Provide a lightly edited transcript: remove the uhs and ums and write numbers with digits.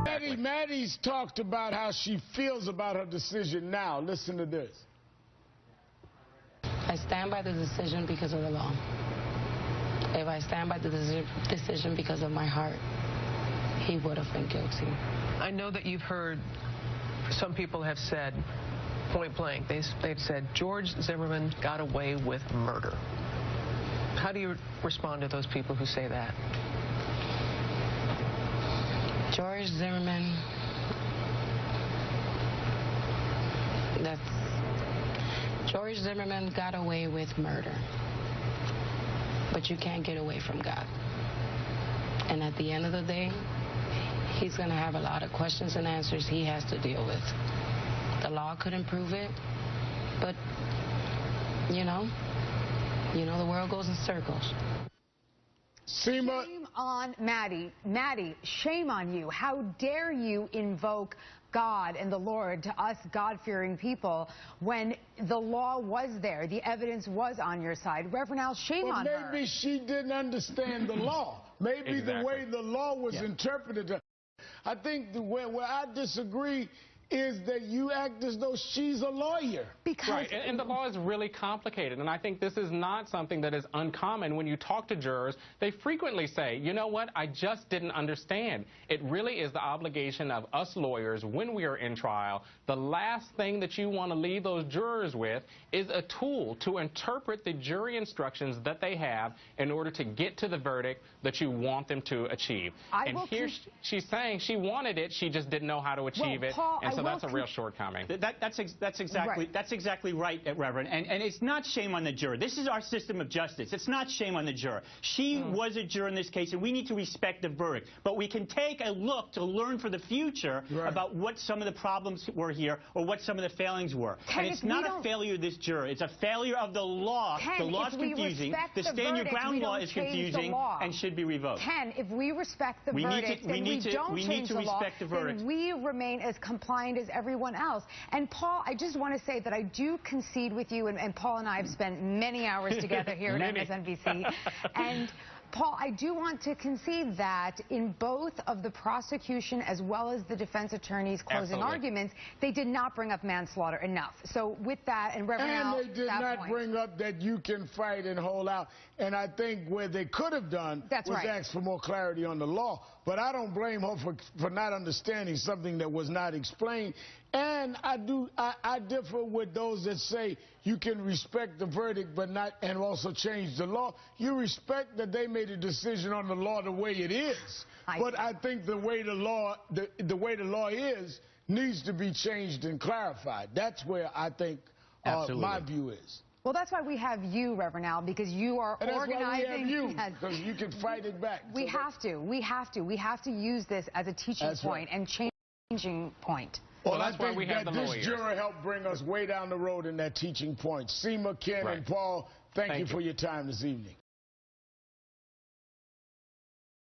Maddy's talked about how she feels about her decision now. Listen to this. I stand by the decision because of the law. If I stand by the decision because of my heart, he would have been guilty. I know that you've heard some people have said, point blank, they've said George Zimmerman got away with murder. How do you respond to those people who say that? George Zimmerman, George Zimmerman got away with murder. But you can't get away from God. And at the end of the day, he's going to have a lot of questions and answers he has to deal with. The law couldn't prove it, but, you know, the world goes in circles. Seema. Shame on Maddy. Maddy, shame on you. How dare you invoke God and the Lord to us God-fearing people when the law was there, the evidence was on your side. Reverend Al, shame on her. Maybe she didn't understand the law. Maybe the way the law was interpreted. I think where I disagree is that you act as though she's a lawyer. Right, and the law is really complicated, and I think this is not something that is uncommon. When you talk to jurors, they frequently say, you know what, I just didn't understand. It really is the obligation of us lawyers when we are in trial. The last thing that you want to leave those jurors with is a tool to interpret the jury instructions that they have in order to get to the verdict that you want them to achieve. And here she's saying she wanted it, she just didn't know how to achieve it. Paul, and so that's a real shortcoming. That's exactly right, Reverend. And it's not shame on the juror. This is our system of justice. It's not shame on the juror. She was a juror in this case, and we need to respect the verdict. But we can take a look to learn for the future about what some of the problems were here or what some of the failings were. Ken, and it's not a failure of this juror. It's a failure of the law. Ken, the law's confusing. The stand your ground law is confusing and should be revoked. Ken, if we respect the verdict and we don't change the law, then we remain as compliant as everyone else. And Paul, I just want to say that I do concede with you, and Paul and I have spent many hours together here at MSNBC. And Paul, I do want to concede that in both of the prosecution as well as the defense attorney's closing arguments, they did not bring up manslaughter enough. So with that, and Reverend Al, they did not bring up that you can fight and hold out. And I think where they could have done was ask for more clarity on the law. But I don't blame her for not understanding something that was not explained. And I differ with those that say you can respect the verdict but not, and also change the law. You respect that they made a decision on the law the way it is. But I think the way the law is needs to be changed and clarified. That's where I think my view is. Well, that's why we have you, Reverend Al, because you are organizing. That's why we have you, because you can fight it back. We have to use this as a teaching point and changing point. Well, I think that this juror helped bring us way down the road in that teaching point. Seema, Ken, and Paul, thank you for your time this evening.